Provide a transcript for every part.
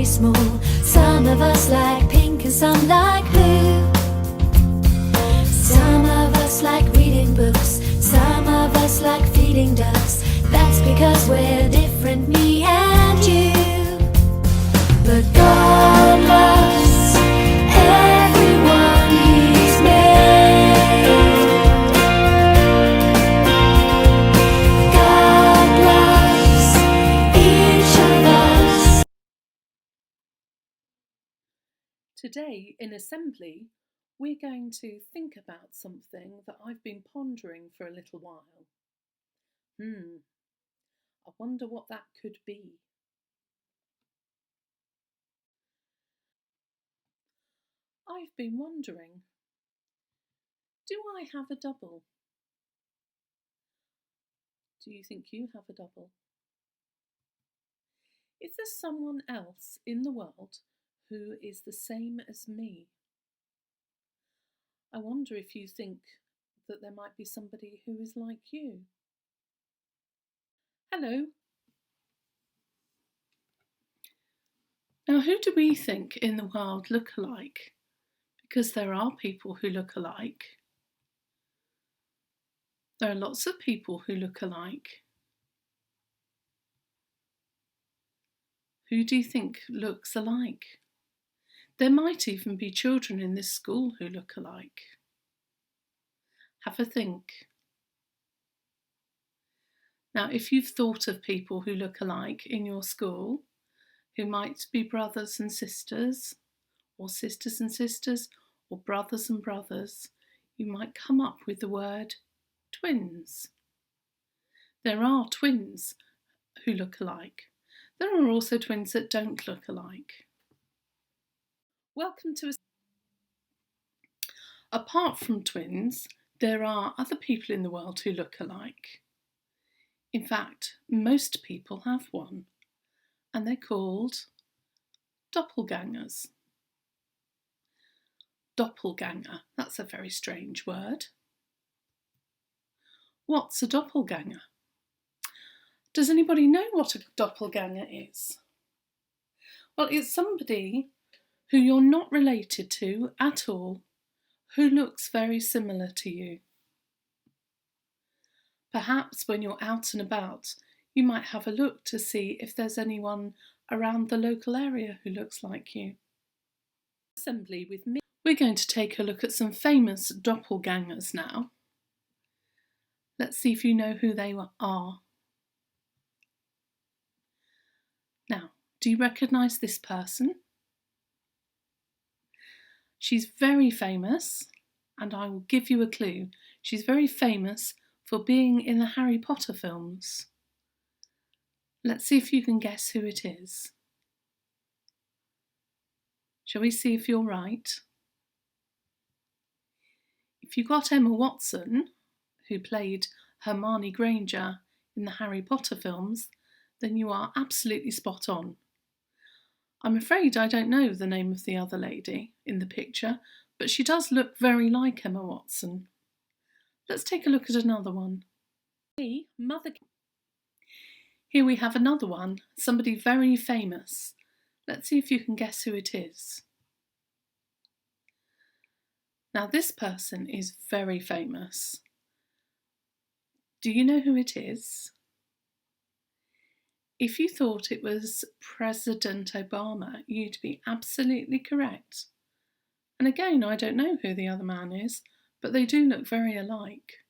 small. Some of us like pink and some like blue. Some of us like reading books, some of us like feeding ducks. That's because we're different, me and you. But God loves everyone He's made. God loves each of us. Today in assembly, we're going to think about something that I've been pondering for a little while. I wonder what that could be. I've been wondering, do I have a double? Do you think you have a double? Is there someone else in the world who is the same as me? I wonder if you think that there might be somebody who is like you. Hello. Now, who do we think in the world look alike? Because there are people who look alike. There are lots of people who look alike. Who do you think looks alike? There might even be children in this school who look alike. Have a think. Now, if you've thought of people who look alike in your school, who might be brothers and sisters, or sisters and sisters, or brothers and brothers, you might come up with the word twins. There are twins who look alike. There are also twins that don't look alike. Welcome to Apart from twins, there are other people in the world who look alike. In fact, most people have one, and they're called doppelgangers. Doppelganger, that's a very strange word. What's a doppelganger? Does anybody know what a doppelganger is? Well, it's somebody who you're not related to at all, who looks very similar to you. Perhaps when you're out and about, you might have a look to see if there's anyone around the local area who looks like you. Assembly with me. We're going to take a look at some famous doppelgangers now. Let's see if you know who they are. Now, do you recognise this person? She's very famous, and I will give you a clue. She's very famous for being in the Harry Potter films. Let's see if you can guess who it is. Shall we see if you're right? If you got Emma Watson, who played Hermione Granger in the Harry Potter films, then you are absolutely spot on. I'm afraid I don't know the name of the other lady in the picture, but she does look very like Emma Watson. Let's take a look at another one. Here we have another one, somebody very famous. Let's see if you can guess who it is. Now, this person is very famous. Do you know who it is? If you thought it was President Obama, you'd be absolutely correct. And again, I don't know who the other man is, but they do look very alike.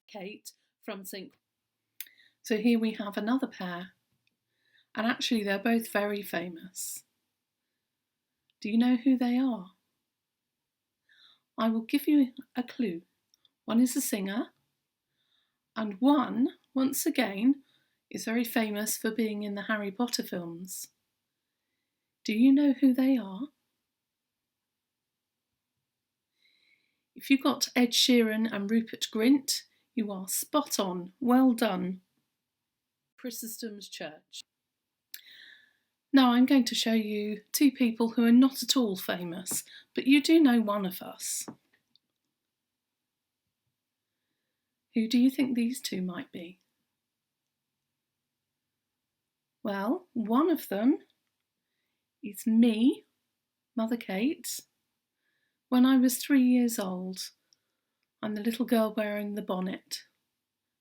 Kate from St. So here we have another pair, and actually they're both very famous. Do you know who they are? I will give you a clue. One is a singer, and one, once again, is very famous for being in the Harry Potter films. Do you know who they are? If you got Ed Sheeran and Rupert Grint, you are spot on. Well done. Chrysostom's church. Now I'm going to show you two people who are not at all famous, but you do know one of us. Who do you think these two might be? Well, one of them It's me, Mother Kate. When I was 3 years old, I'm the little girl wearing the bonnet,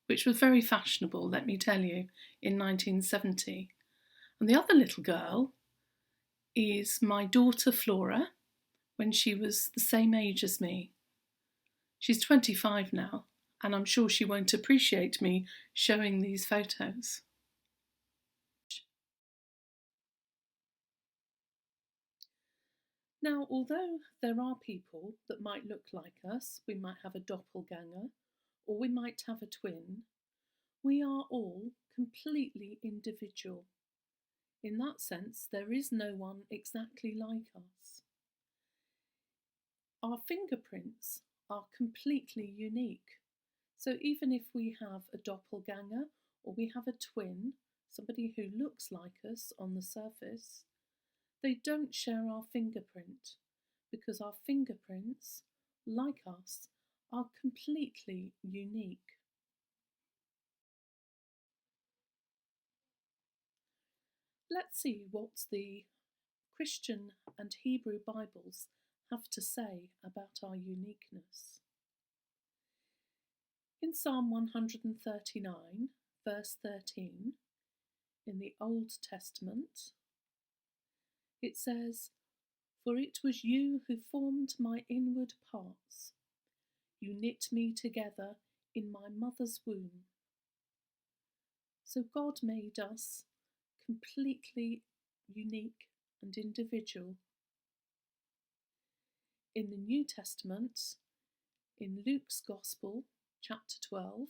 which was very fashionable, let me tell you, in 1970. And the other little girl is my daughter Flora, when she was the same age as me. She's 25 now, and I'm sure she won't appreciate me showing these photos. Now, although there are people that might look like us, we might have a doppelganger, or we might have a twin, we are all completely individual. In that sense, there is no one exactly like us. Our fingerprints are completely unique. So even if we have a doppelganger or we have a twin, somebody who looks like us on the surface, they don't share our fingerprint because our fingerprints, like us, are completely unique. Let's see what the Christian and Hebrew Bibles have to say about our uniqueness. In Psalm 139, verse 13, in the Old Testament, it says, "For it was you who formed my inward parts. You knit me together in my mother's womb." So God made us completely unique and individual. In the New Testament, in Luke's Gospel, chapter 12,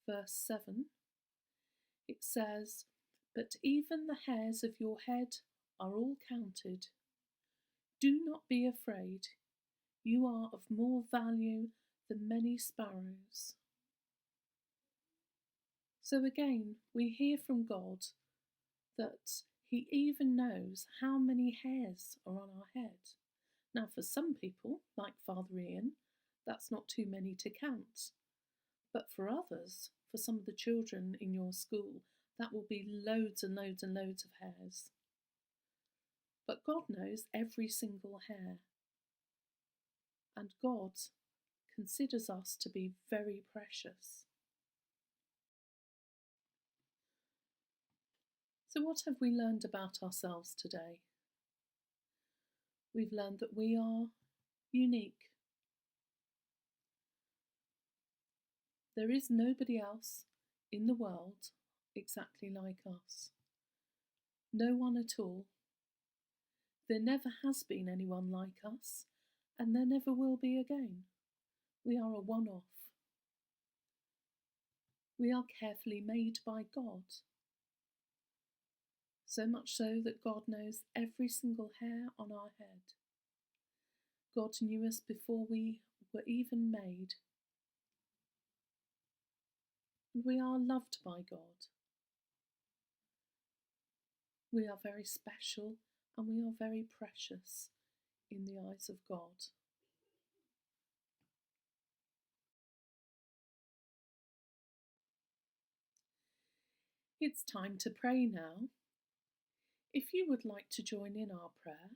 verse 7, it says, "But even the hairs of your head are all counted. Do not be afraid. You are of more value than many sparrows." So again, we hear from God that He even knows how many hairs are on our head. Now, for some people, like Father Ian, that's not too many to count. But for others, for some of the children in your school, that will be loads and loads and loads of hairs. But God knows every single hair. And God considers us to be very precious. So what have we learned about ourselves today? We've learned that we are unique. There is nobody else in the world exactly like us. No one at all. There never has been anyone like us, and there never will be again. We are a one-off. We are carefully made by God. So much so that God knows every single hair on our head. God knew us before we were even made. And we are loved by God. We are very special and we are very precious in the eyes of God. It's time to pray now. If you would like to join in our prayer,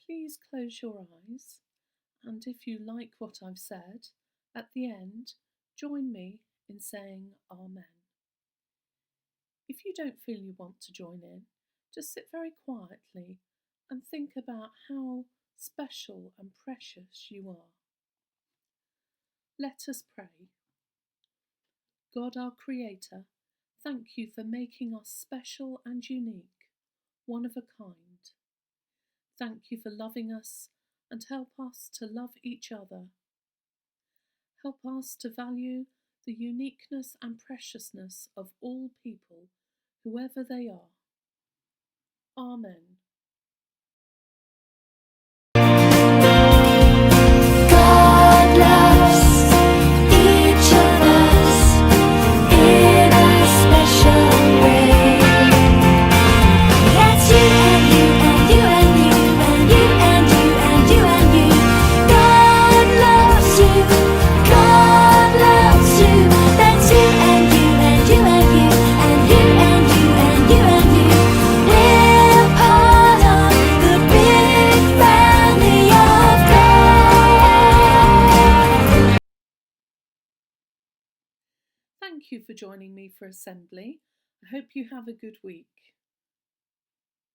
please close your eyes, and if you like what I've said, at the end, join me in saying Amen. If you don't feel you want to join in, just sit very quietly and think about how special and precious you are. Let us pray. God, our Creator, thank you for making us special and unique, one of a kind. Thank you for loving us and help us to love each other. Help us to value the uniqueness and preciousness of all people, whoever they are. Amen. God loves each of us in a special way. That's you and you and you and you and you and you and you and you. God loves you. God loves you. That's you and you and you and you and you and you and you and you. We're part thank you for joining me for Assembly. I hope you have a good week.